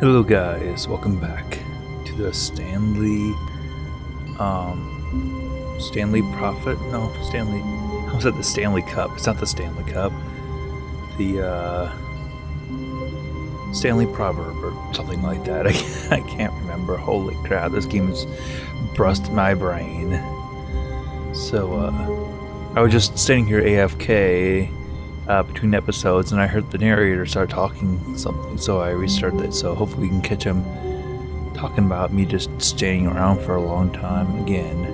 Hello guys, welcome back to the Stanley Prophet? No, Stanley, I was at the Stanley Cup. It's not the Stanley Cup. The Stanley Proverb or something like that. I can't remember. Holy crap, this game has busted my brain. So, I was just sitting here AFK between episodes, and I heard the narrator start talking something, so I restarted it. So hopefully we can catch him talking about me just staying around for a long time again.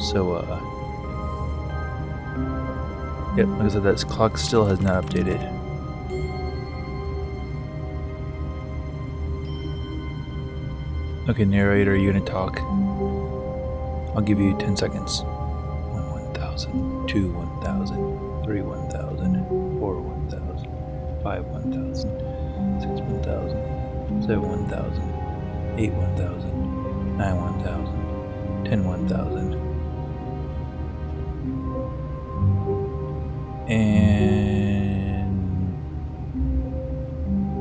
So, yep, like I said, that clock still has not updated. Okay, narrator, are you gonna talk? I'll give you 10 seconds. 1,000, 2 1,000, 3 1,000, 4 1,000, 5 1,000, 6 1,000, 7 1,000, 8 1,000, 9 1,000, 10 1,000. And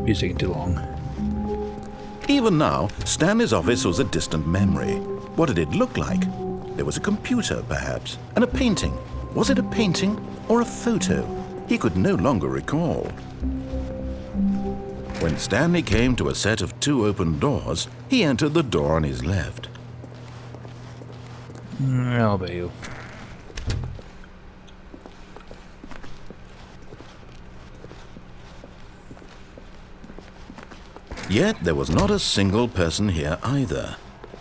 it's taking too long. Even now, Stanley's office was a distant memory. What did it look like? There was a computer, perhaps, and a painting. Was it a painting or a photo? He could no longer recall. When Stanley came to a set of 2 open doors, he entered the door on his left. I'll obey you. Yet there was not a single person here either.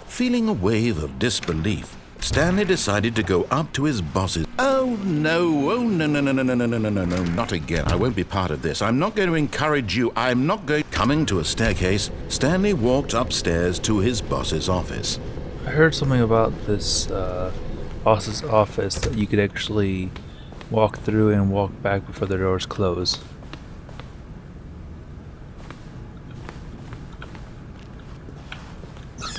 Feeling a wave of disbelief, Stanley decided to go up to his boss's. Oh no, not again. I won't be part of this. I'm not going to encourage you. I'm not going. Coming to a staircase, Stanley walked upstairs to his boss's office. I heard something about this boss's office that you could actually walk through and walk back before the doors close.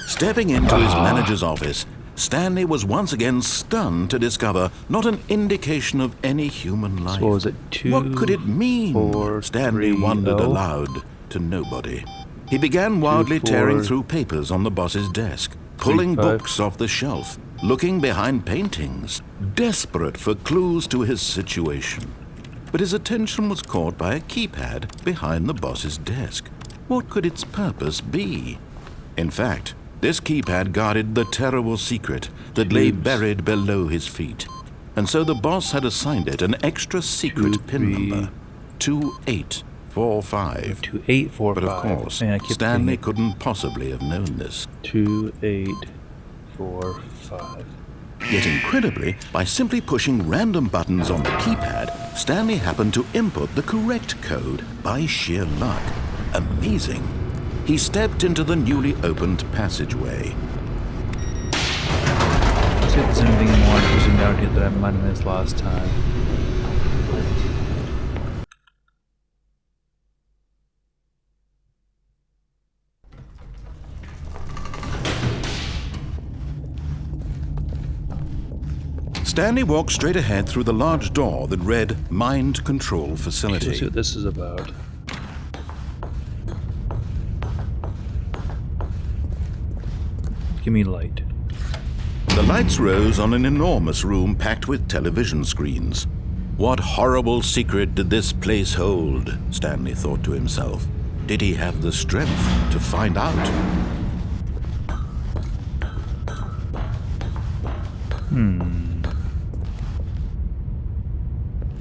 Stepping into his manager's office, Stanley was once again stunned to discover not an indication of any human life. So what was it, 2, what could it mean? 4, Stanley 3, wondered 0? aloud to nobody. He began wildly 2, 4, tearing through papers on the boss's desk, pulling 5. books off the shelf, looking behind paintings, desperate for clues to his situation. But his attention was caught by a keypad behind the boss's desk. What could its purpose be? In fact, this keypad guarded the terrible secret that lay buried below his feet. And so the boss had assigned it an extra secret pin number, 2845. 2845. But of course, Man, Stanley couldn't possibly have known this. 2845. Yet incredibly, by simply pushing random buttons on the keypad, Stanley happened to input the correct code by sheer luck. Amazing. He stepped into the newly opened passageway. Let's see if there's anything more interesting down here that I might have missed last time. Stanley walked straight ahead through the large door that read Mind Control Facility. Let's see what this is about. Give me light. The lights rose on an enormous room packed with television screens. What horrible secret did this place hold? Stanley thought to himself. Did he have the strength to find out?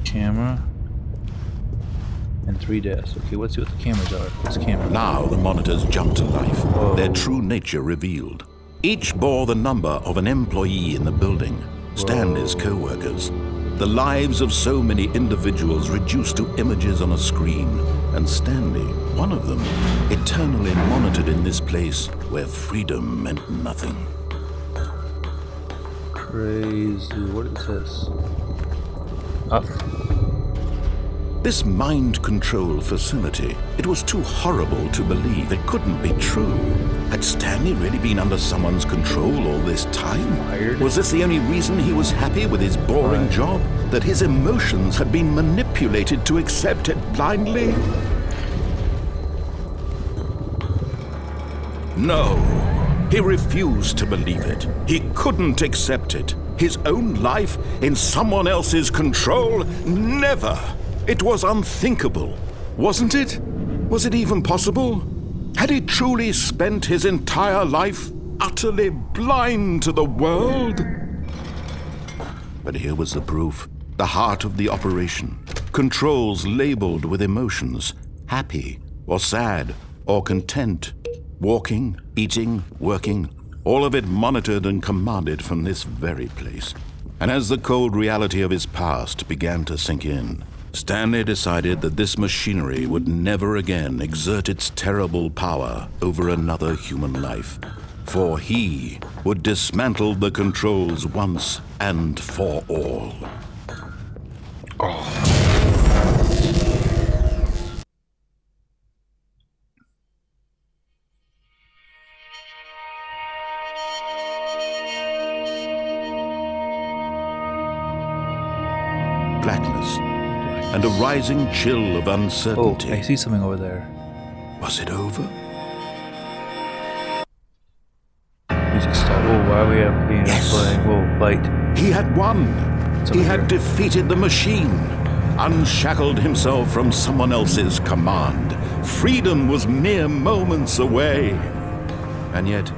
Camera. And 3 desks. Okay, let's see what the cameras are. What's camera? Now the monitors jumped to life, Whoa. their true nature revealed. Each bore the number of an employee in the building, Stanley's co-workers. The lives of so many individuals reduced to images on a screen, and Stanley, one of them, eternally monitored in this place where freedom meant nothing. Crazy. What is this? Up. This mind control facility, it was too horrible to believe. It couldn't be true. Had Stanley really been under someone's control all this time? Fired? Was this the only reason he was happy with his boring job? That his emotions had been manipulated to accept it blindly? No, he refused to believe it. He couldn't accept it. His own life in someone else's control? Never! It was unthinkable, wasn't it? Was it even possible? Had he truly spent his entire life utterly blind to the world? But here was the proof. The heart of the operation. Controls labeled with emotions. Happy, or sad, or content. Walking, eating, working. All of it monitored and commanded from this very place. And as the cold reality of his past began to sink in, Stanley decided that this machinery would never again exert its terrible power over another human life. For he would dismantle the controls once and for all. Blackness and a rising chill of Oh, uncertainty. I see something over there. Was it over? Music stop. Oh, why are we up being playing? Whoa, light. He had won. It's He over had here. defeated the machine, unshackled himself from someone else's command. Freedom was mere moments away. And yet,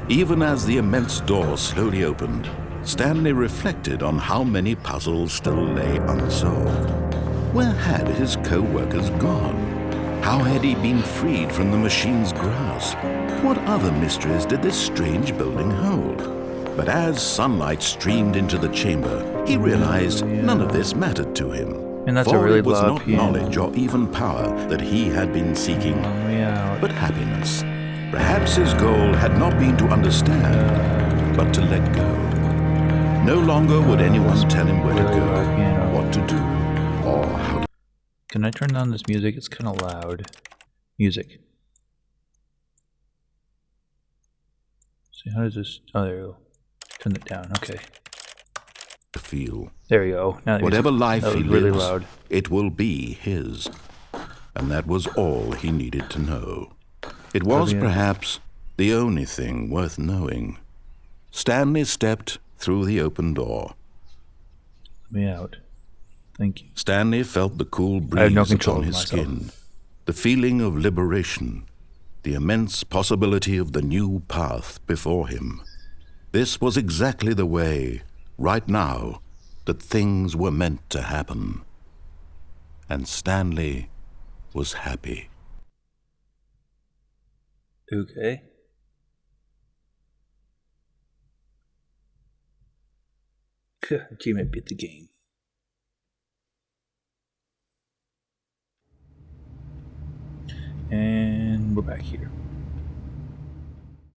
even as the immense door slowly opened, Stanley reflected on how many puzzles still lay unsolved. Where had his co-workers gone? How had he been freed from the machine's grasp? What other mysteries did this strange building hold? But as sunlight streamed into the chamber, he realized none of this mattered to him. And that's For a really it was loud not piano. knowledge or even power that he had been seeking, Yeah. but happiness. Perhaps his goal had not been to understand, but to let go. No longer would anyone tell him where to Really go, loud piano. what to do, or how to. Can I turn down this music? It's kind of loud. Music. See, how does this? Oh, there you go. Turn it down. Okay. feel. There you go. Now that Whatever music- life that he was really lives, loud. it will be his. And that was all he needed to know. It was Brilliant. perhaps the only thing worth knowing. Stanley stepped through the open door. Let me out. Thank you. Stanley felt the cool I have no breeze control upon of his myself. skin, the feeling of liberation, the immense possibility of the new path before him. This was exactly the way, right now, that things were meant to happen. And Stanley was happy. Okay. Achievement beat the game. And we're back here.